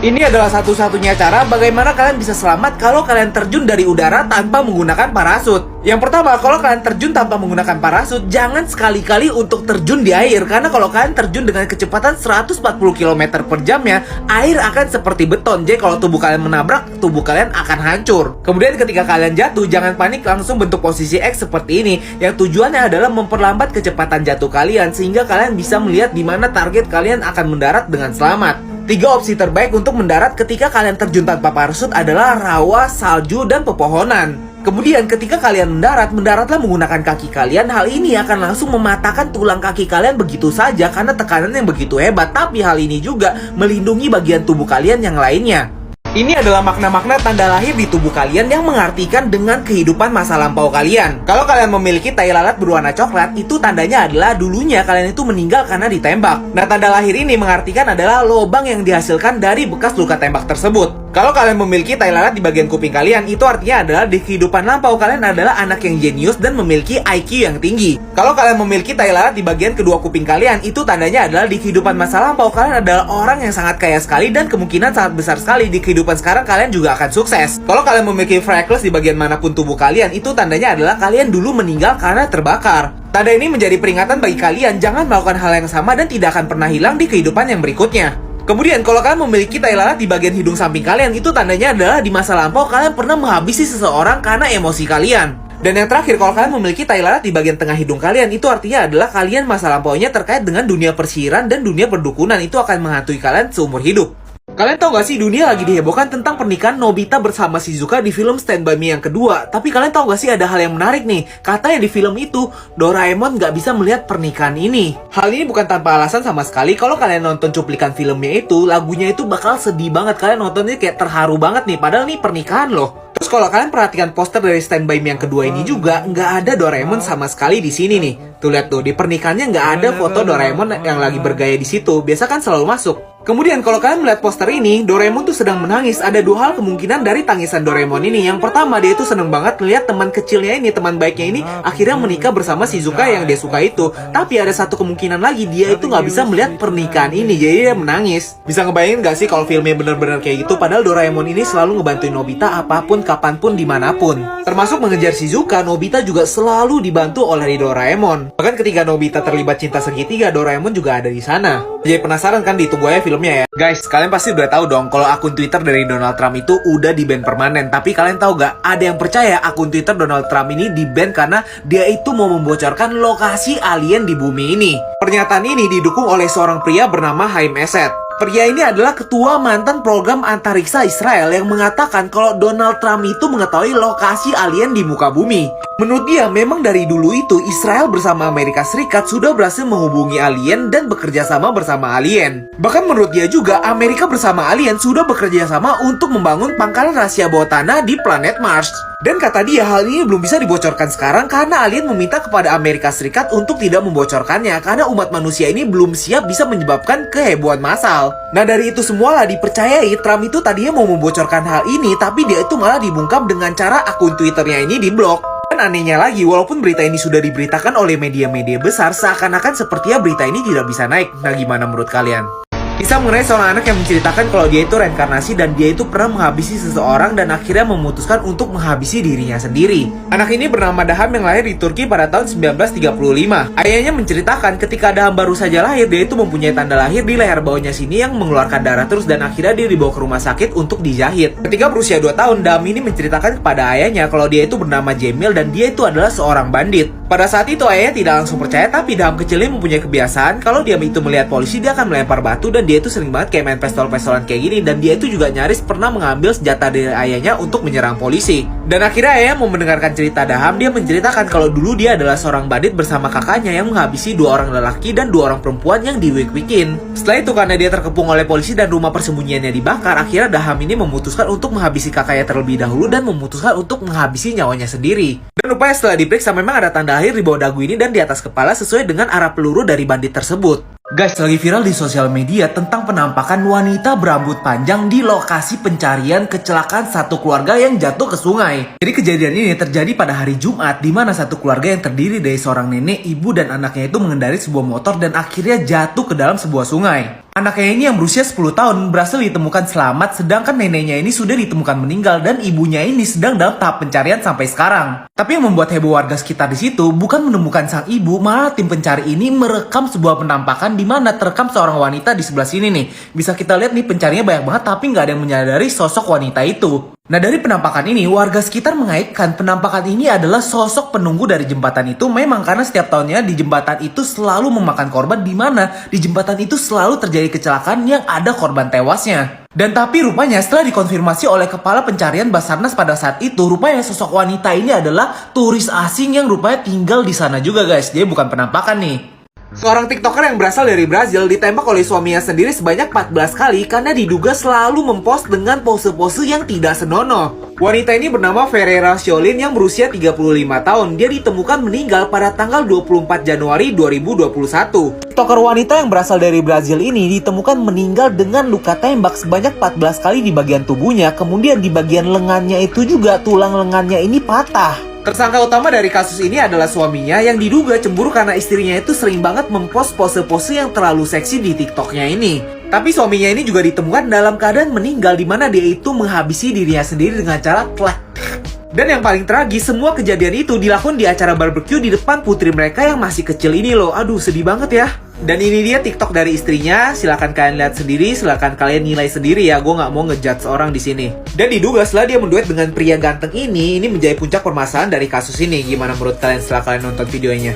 Ini adalah satu-satunya cara bagaimana kalian bisa selamat kalau kalian terjun dari udara tanpa menggunakan parasut. Yang pertama, kalau kalian terjun tanpa menggunakan parasut, jangan sekali-kali untuk terjun di air. Karena kalau kalian terjun dengan kecepatan 140 km per jamnya, air akan seperti beton. Jadi kalau tubuh kalian menabrak, tubuh kalian akan hancur. Kemudian ketika kalian jatuh, jangan panik, langsung bentuk posisi X seperti ini. Yang tujuannya adalah memperlambat kecepatan jatuh kalian, sehingga kalian bisa melihat di mana target kalian akan mendarat dengan selamat. 3 opsi terbaik untuk mendarat ketika kalian terjun tanpa parasut adalah rawa, salju, dan pepohonan. Kemudian ketika kalian mendaratlah menggunakan kaki kalian. Hal ini akan langsung mematahkan tulang kaki kalian begitu saja karena tekanan yang begitu hebat. Tapi hal ini juga melindungi bagian tubuh kalian yang lainnya. Ini adalah makna-makna tanda lahir di tubuh kalian yang mengartikan dengan kehidupan masa lampau kalian. Kalau kalian memiliki tai lalat berwarna coklat, itu tandanya adalah dulunya kalian itu meninggal karena ditembak. Nah, tanda lahir ini mengartikan adalah lubang yang dihasilkan dari bekas luka tembak tersebut. Kalau kalian memiliki tai lalat di bagian kuping kalian, itu artinya adalah di kehidupan lampau kalian adalah anak yang jenius dan memiliki IQ yang tinggi. Kalau kalian memiliki tai lalat di bagian kedua kuping kalian, itu tandanya adalah di kehidupan masa lampau kalian adalah orang yang sangat kaya sekali dan kemungkinan sangat besar sekali di kehidupan sekarang kalian juga akan sukses. Kalau kalian memiliki freckles di bagian manapun tubuh kalian, itu tandanya adalah kalian dulu meninggal karena terbakar. Tanda ini menjadi peringatan bagi kalian jangan melakukan hal yang sama dan tidak akan pernah hilang di kehidupan yang berikutnya. Kemudian kalau kalian memiliki tai lalat di bagian hidung samping kalian, itu tandanya adalah di masa lampau kalian pernah menghabisi seseorang karena emosi kalian. Dan yang terakhir, kalau kalian memiliki tai lalat di bagian tengah hidung kalian, itu artinya adalah kalian masa lampaunya terkait dengan dunia persihiran dan dunia perdukunan. Itu akan menghantui kalian seumur hidup. Kalian tahu gak sih, dunia lagi dihebohkan tentang pernikahan Nobita bersama Shizuka di film Stand By Me yang kedua. Tapi kalian tahu gak sih ada hal yang menarik nih. Katanya di film itu Doraemon gak bisa melihat pernikahan ini. Hal ini bukan tanpa alasan sama sekali. Kalau kalian nonton cuplikan filmnya itu, lagunya itu bakal sedih banget. Kalian nontonnya kayak terharu banget nih, padahal nih pernikahan loh. Terus kalau kalian perhatikan poster dari Stand By Me yang kedua ini juga nggak ada Doraemon sama sekali di sini nih. Tuh lihat tuh, di pernikahannya nggak ada foto Doraemon yang lagi bergaya di situ. Biasa kan selalu masuk. Kemudian kalau kalian melihat poster ini, Doraemon tuh sedang menangis. Ada 2 hal kemungkinan dari tangisan Doraemon ini. Yang pertama, dia itu seneng banget melihat teman kecilnya ini, teman baiknya ini akhirnya menikah bersama Shizuka yang dia suka itu. Tapi ada satu kemungkinan lagi, dia itu nggak bisa melihat pernikahan ini, jadi dia menangis. Bisa ngebayangin gak sih kalau filmnya bener-bener kayak gitu? Padahal Doraemon ini selalu ngebantuin Nobita apapun, kapanpun, dimanapun. Termasuk mengejar Shizuka, Nobita juga selalu dibantu oleh Doraemon. Bahkan ketika Nobita terlibat cinta segitiga, Doraemon juga ada di sana. Jadi penasaran kan? Ditunggu aja filmnya ya. Guys, kalian pasti udah tahu dong kalau akun Twitter dari Donald Trump itu udah di-ban permanen. Tapi kalian tahu gak? Ada yang percaya akun Twitter Donald Trump ini di-ban karena dia itu mau membocorkan lokasi alien di bumi ini. Pernyataan ini didukung oleh seorang pria bernama Haim Esed. Pria ini adalah ketua mantan program antariksa Israel yang mengatakan kalau Donald Trump itu mengetahui lokasi alien di muka bumi. Menurut dia, memang dari dulu itu Israel bersama Amerika Serikat sudah berhasil menghubungi alien dan bekerja sama bersama alien. Bahkan menurut dia juga, Amerika bersama alien sudah bekerja sama untuk membangun pangkalan rahasia bawah tanah di planet Mars. Dan kata dia, hal ini belum bisa dibocorkan sekarang karena alien meminta kepada Amerika Serikat untuk tidak membocorkannya karena umat manusia ini belum siap bisa menyebabkan kehebohan massal. Nah, dari itu semua lah dipercayai Trump itu tadinya mau membocorkan hal ini, tapi dia itu malah dibungkam dengan cara akun Twitternya ini diblok. Dan anehnya lagi, walaupun berita ini sudah diberitakan oleh media-media besar, seakan-akan sepertinya berita ini tidak bisa naik. Nah, gimana menurut kalian? Kisah mengenai seorang anak yang menceritakan kalau dia itu reinkarnasi dan dia itu pernah menghabisi seseorang dan akhirnya memutuskan untuk menghabisi dirinya sendiri. Anak ini bernama Daham yang lahir di Turki pada tahun 1935. Ayahnya menceritakan ketika Daham baru saja lahir, dia itu mempunyai tanda lahir di leher bawahnya sini yang mengeluarkan darah terus dan akhirnya dia dibawa ke rumah sakit untuk dijahit. Ketika berusia 2 tahun, Daham ini menceritakan kepada ayahnya kalau dia itu bernama Jamil dan dia itu adalah seorang bandit. Pada saat itu ayahnya tidak langsung percaya, tapi Daham kecil ini mempunyai kebiasaan kalau dia itu melihat polisi dia akan melempar batu dan dia itu sering banget kayak main pistol-pistolan kayak gini. Dan dia itu juga nyaris pernah mengambil senjata dari ayahnya untuk menyerang polisi. Dan akhirnya ayahnya mau mendengarkan cerita Daham. Dia menceritakan kalau dulu dia adalah seorang bandit bersama kakaknya yang menghabisi 2 orang lelaki dan 2 orang perempuan yang diwik-wikin. Setelah itu karena dia terkepung oleh polisi dan rumah persembunyiannya dibakar, akhirnya Daham ini memutuskan untuk menghabisi kakaknya terlebih dahulu dan memutuskan untuk menghabisi nyawanya sendiri. Dan rupanya setelah diperiksa memang ada tanda lahir di bawah dagu ini dan di atas kepala sesuai dengan arah peluru dari bandit tersebut. Guys, lagi viral di sosial media tentang penampakan wanita berambut panjang di lokasi pencarian kecelakaan satu keluarga yang jatuh ke sungai. Jadi kejadian ini terjadi pada hari Jumat, di mana satu keluarga yang terdiri dari seorang nenek, ibu, dan anaknya itu mengendarai sebuah motor dan akhirnya jatuh ke dalam sebuah sungai. Anaknya ini yang berusia 10 tahun berhasil ditemukan selamat, sedangkan neneknya ini sudah ditemukan meninggal dan ibunya ini sedang dalam tahap pencarian sampai sekarang. Tapi yang membuat heboh warga sekitar di situ bukan menemukan sang ibu, malah tim pencari ini merekam sebuah penampakan di mana terekam seorang wanita di sebelah sini nih. Bisa kita lihat nih pencarinya banyak banget tapi nggak ada yang menyadari sosok wanita itu. Nah dari penampakan ini, warga sekitar mengaitkan penampakan ini adalah sosok penunggu dari jembatan itu. Memang karena setiap tahunnya di jembatan itu selalu memakan korban, di mana di jembatan itu selalu terjadi kecelakaan yang ada korban tewasnya. Dan tapi rupanya setelah dikonfirmasi oleh kepala pencarian Basarnas pada saat itu, rupanya sosok wanita ini adalah turis asing yang rupanya tinggal di sana juga guys. Jadi bukan penampakan nih. Seorang TikToker yang berasal dari Brazil ditembak oleh suaminya sendiri sebanyak 14 kali karena diduga selalu mempost dengan pose-pose yang tidak senonoh. Wanita ini bernama Ferreira Sholin yang berusia 35 tahun. Dia ditemukan meninggal pada tanggal 24 Januari 2021. TikToker wanita yang berasal dari Brazil ini ditemukan meninggal dengan luka tembak sebanyak 14 kali di bagian tubuhnya. Kemudian di bagian lengannya itu juga tulang lengannya ini patah. Tersangka utama dari kasus ini adalah suaminya yang diduga cemburu karena istrinya itu sering banget mempost pose-pose yang terlalu seksi di TikToknya ini. Tapi suaminya ini juga ditemukan dalam keadaan meninggal di mana dia itu menghabisi dirinya sendiri dengan cara tlek. Dan yang paling tragis, semua kejadian itu dilakukan di acara barbeque di depan putri mereka yang masih kecil ini loh. Aduh, sedih banget ya. Dan ini dia TikTok dari istrinya. Silahkan kalian lihat sendiri, silahkan kalian nilai sendiri ya. Gue nggak mau ngejudge orang di sini. Dan diduga setelah dia menduet dengan pria ganteng ini menjadi puncak permasalahan dari kasus ini. Gimana menurut kalian setelah kalian nonton videonya?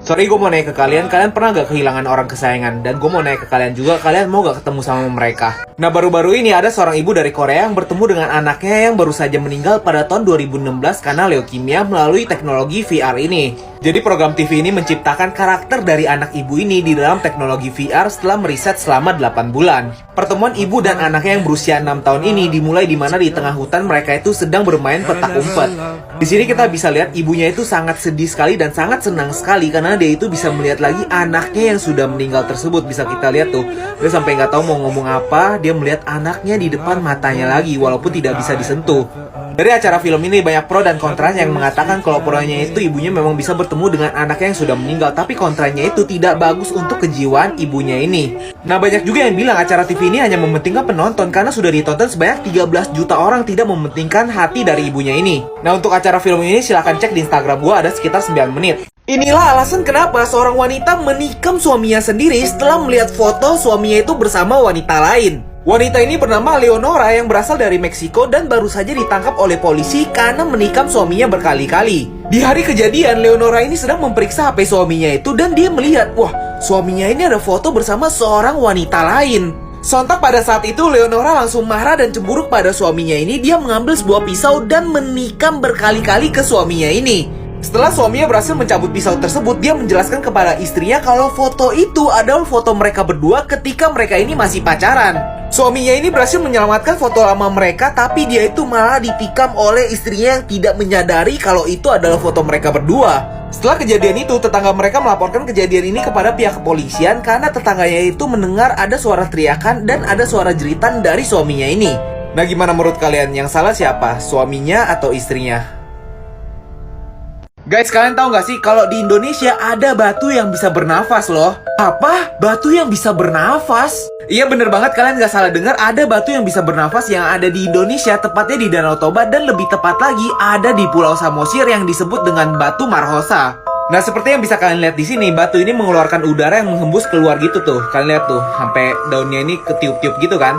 Sorry, gue mau nanya ke kalian pernah gak kehilangan orang kesayangan? Dan gue mau nanya ke kalian juga, kalian mau gak ketemu sama mereka? Nah, baru-baru ini ada seorang ibu dari Korea yang bertemu dengan anaknya yang baru saja meninggal pada tahun 2016 karena leukemia melalui teknologi VR ini. Jadi program TV ini menciptakan karakter dari anak ibu ini di dalam teknologi VR setelah meriset selama 8 bulan. Pertemuan ibu dan anaknya yang berusia 6 tahun ini dimulai di mana di tengah hutan mereka itu sedang bermain petak umpet. Di sini kita bisa lihat ibunya itu sangat sedih sekali dan sangat senang sekali karena dia itu bisa melihat lagi anaknya yang sudah meninggal tersebut. Bisa kita lihat tuh, dia sampai nggak tahu mau ngomong apa, dia melihat anaknya di depan matanya lagi walaupun tidak bisa disentuh. Dari acara film ini banyak pro dan kontranya yang mengatakan kalau pronya itu ibunya memang bisa bertemu dengan anaknya yang sudah meninggal, tapi kontranya itu tidak bagus untuk kejiwaan ibunya ini. Nah, banyak juga yang bilang acara TV ini hanya mementingkan penonton karena sudah ditonton sebanyak 13 juta orang, tidak mementingkan hati dari ibunya ini. Nah, untuk acara film ini silahkan cek di Instagram gua, ada sekitar 9 menit. Inilah alasan kenapa seorang wanita menikam suaminya sendiri setelah melihat foto suaminya itu bersama wanita lain. Wanita ini bernama Leonora yang berasal dari Meksiko dan baru saja ditangkap oleh polisi karena menikam suaminya berkali-kali. Di hari kejadian, Leonora ini sedang memeriksa HP suaminya itu dan dia melihat, wah, suaminya ini ada foto bersama seorang wanita lain. Sontak pada saat itu, Leonora langsung marah dan cemburu pada suaminya ini. Dia mengambil sebuah pisau dan menikam berkali-kali ke suaminya ini. Setelah suaminya berhasil mencabut pisau tersebut, dia menjelaskan kepada istrinya kalau foto itu adalah foto mereka berdua ketika mereka ini masih pacaran. Suaminya ini berhasil menyelamatkan foto lama mereka, tapi dia itu malah ditikam oleh istrinya yang tidak menyadari kalau itu adalah foto mereka berdua. Setelah kejadian itu, tetangga mereka melaporkan kejadian ini kepada pihak kepolisian karena tetangganya itu mendengar ada suara teriakan dan ada suara jeritan dari suaminya ini. Nah, gimana menurut kalian? Yang salah siapa? Suaminya atau istrinya? Guys, kalian tahu nggak sih kalau di Indonesia ada batu yang bisa bernafas loh? Apa? Batu yang bisa bernafas? Iya, bener banget, kalian nggak salah dengar, ada batu yang bisa bernafas yang ada di Indonesia, tepatnya di Danau Toba, dan lebih tepat lagi ada di Pulau Samosir yang disebut dengan Batu Marhosa. Nah, seperti yang bisa kalian lihat di sini, batu ini mengeluarkan udara yang menghembus keluar gitu tuh. Kalian lihat tuh, sampai daunnya ini ketiup-tiup gitu kan?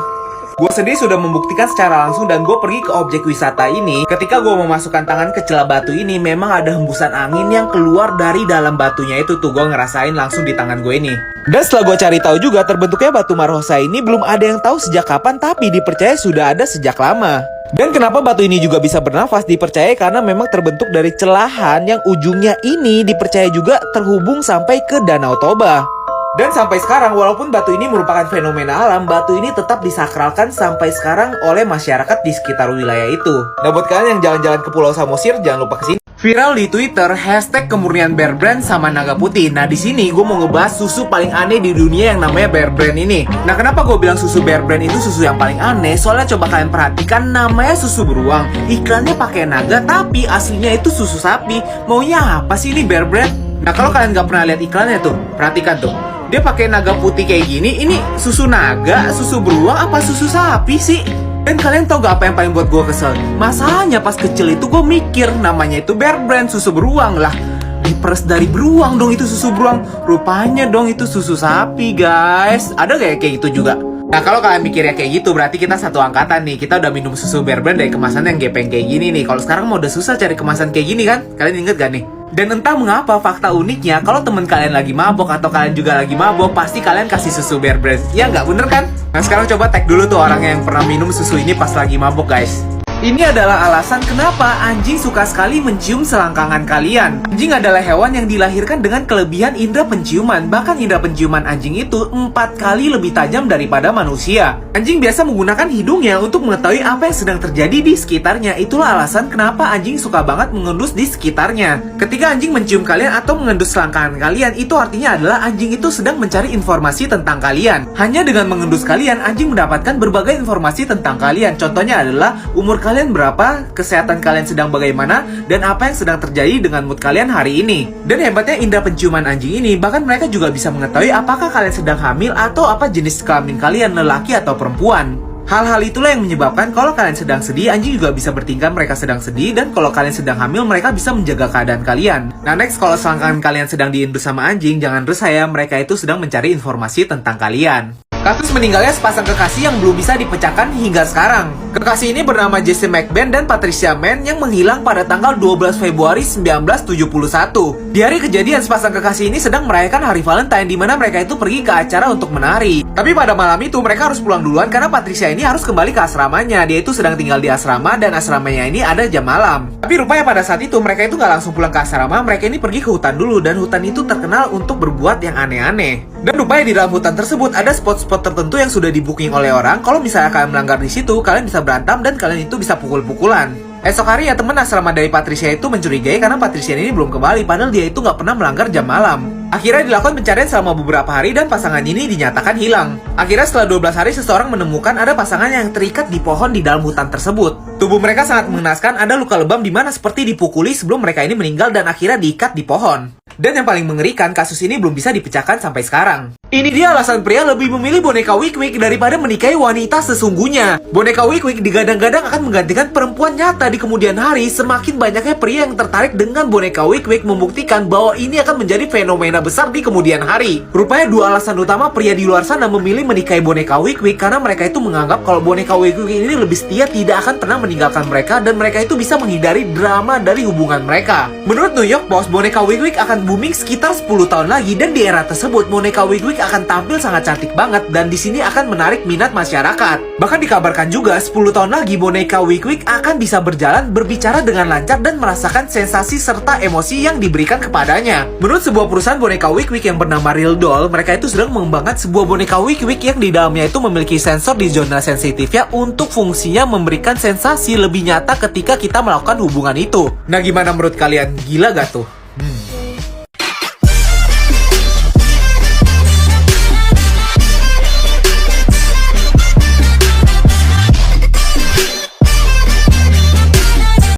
Gue sendiri sudah membuktikan secara langsung dan gue pergi ke objek wisata ini. Ketika gue memasukkan tangan ke celah batu ini, memang ada hembusan angin yang keluar dari dalam batunya itu tuh. Gue ngerasain langsung di tangan gue ini. Dan setelah gue cari tahu juga, terbentuknya Batu Marhosa ini belum ada yang tahu sejak kapan, tapi dipercaya sudah ada sejak lama. Dan kenapa batu ini juga bisa bernafas? Dipercaya karena memang terbentuk dari celahan yang ujungnya ini dipercaya juga terhubung sampai ke Danau Toba. Dan sampai sekarang, walaupun batu ini merupakan fenomena alam, batu ini tetap disakralkan sampai sekarang oleh masyarakat di sekitar wilayah itu. Nah, buat kalian yang jalan-jalan ke Pulau Samosir, jangan lupa kesini. Viral di Twitter, hashtag kemurnian Bear Brand sama naga putih. Nah, di sini gue mau ngebahas susu paling aneh di dunia yang namanya Bear Brand ini. Nah, kenapa gue bilang susu Bear Brand itu susu yang paling aneh? Soalnya coba kalian perhatikan, namanya susu beruang, iklannya pakai naga, tapi aslinya itu susu sapi. Maunya apa sih ini Bear Brand? Nah, kalau kalian nggak pernah lihat iklannya tuh, perhatikan tuh. Dia pakai naga putih kayak gini. Ini susu naga, susu beruang, apa susu sapi sih? Dan kalian tau gak apa yang paling buat gue kesel? Masalahnya pas kecil itu gue mikir namanya itu Bear Brand, susu beruang lah. Diperes dari beruang dong itu susu beruang. Rupanya dong itu susu sapi guys. Ada gak ya kayak gitu juga? Nah kalau kalian mikirnya kayak gitu berarti kita satu angkatan nih. Kita udah minum susu Bear Brand dari kemasan yang gepeng kayak gini nih. Kalau sekarang mau udah susah cari kemasan kayak gini kan? Kalian inget gak nih? Dan entah mengapa fakta uniknya kalau temen kalian lagi mabok atau kalian juga lagi mabok, pasti kalian kasih susu Bear Brand. Ya nggak, bener kan? Nah sekarang coba tag dulu tuh orang yang pernah minum susu ini pas lagi mabok guys. Ini adalah alasan kenapa anjing suka sekali mencium selangkangan kalian. Anjing adalah hewan yang dilahirkan dengan kelebihan indera penciuman. Bahkan indera penciuman anjing itu 4 kali lebih tajam daripada manusia. Anjing biasa menggunakan hidungnya untuk mengetahui apa yang sedang terjadi di sekitarnya. Itulah alasan kenapa anjing suka banget mengendus di sekitarnya. Ketika anjing mencium kalian atau mengendus selangkangan kalian, itu artinya adalah anjing itu sedang mencari informasi tentang kalian. Hanya dengan mengendus kalian, anjing mendapatkan berbagai informasi tentang kalian. Contohnya adalah umur kalian berapa, kesehatan kalian sedang bagaimana, dan apa yang sedang terjadi dengan mood kalian hari ini. Dan hebatnya indera penciuman anjing ini, bahkan mereka juga bisa mengetahui apakah kalian sedang hamil atau apa jenis kelamin kalian, lelaki atau perempuan. Hal-hal itulah yang menyebabkan kalau kalian sedang sedih, anjing juga bisa bertingkah mereka sedang sedih, dan kalau kalian sedang hamil, mereka bisa menjaga keadaan kalian. Nah next, kalau selangkangan kalian sedang diindus sama anjing, jangan resah ya, mereka itu sedang mencari informasi tentang kalian. Kasus meninggalnya sepasang kekasih yang belum bisa dipecahkan hingga sekarang. Kekasih ini bernama Jesse McBain dan Patricia Mann yang menghilang pada tanggal 12 Februari 1971. Di hari kejadian, sepasang kekasih ini sedang merayakan hari Valentine di mana mereka itu pergi ke acara untuk menari. Tapi pada malam itu mereka harus pulang duluan karena Patricia ini harus kembali ke asramanya. Dia itu sedang tinggal di asrama dan asramanya ini ada jam malam. Tapi rupanya pada saat itu mereka itu nggak langsung pulang ke asrama, mereka ini pergi ke hutan dulu dan hutan itu terkenal untuk berbuat yang aneh-aneh. Dan rupanya di dalam hutan tersebut ada spot-spot tertentu yang sudah di-booking oleh orang. Kalau misalnya kalian melanggar di situ, kalian bisa berantem dan kalian itu bisa pukul-pukulan. Esok hari ya teman asrama dari Patricia itu mencurigai karena Patricia ini belum kembali, padahal dia itu nggak pernah melanggar jam malam. Akhirnya dilakukan pencarian selama beberapa hari dan pasangan ini dinyatakan hilang. Akhirnya setelah 12 hari seseorang menemukan ada pasangan yang terikat di pohon di dalam hutan tersebut. Tubuh mereka sangat mengenaskan, ada luka lebam di mana seperti dipukuli sebelum mereka ini meninggal dan akhirnya diikat di pohon. Dan yang paling mengerikan, kasus ini belum bisa dipecahkan sampai sekarang. Ini dia alasan pria lebih memilih boneka Wik-Wik daripada menikahi wanita sesungguhnya. Boneka Wik-Wik digadang-gadang akan menggantikan perempuan nyata di kemudian hari. Semakin banyaknya pria yang tertarik dengan boneka Wik-Wik membuktikan bahwa ini akan menjadi fenomena besar di kemudian hari. Rupanya dua alasan utama pria di luar sana memilih menikahi boneka Wik-Wik karena mereka itu menganggap kalau boneka Wik-Wik ini lebih setia, tidak akan pernah meninggalkan mereka, dan mereka itu bisa menghindari drama dari hubungan mereka. Menurut New York Post, boneka Wik-Wik akan booming sekitar 10 tahun lagi, dan di era tersebut boneka Wik-Wik akan tampil sangat cantik banget dan di sini akan menarik minat masyarakat. Bahkan dikabarkan juga 10 tahun lagi boneka Wik-Wik akan bisa berjalan, berbicara dengan lancar dan merasakan sensasi serta emosi yang diberikan kepadanya. Menurut sebuah perusahaan boneka Wik-Wik yang bernama Real Doll, mereka itu sedang mengembangkan sebuah boneka Wik-Wik yang di dalamnya itu memiliki sensor di zona sensitifnya untuk fungsinya memberikan sensasi lebih nyata ketika kita melakukan hubungan itu. Nah gimana menurut kalian? Gila gak tuh?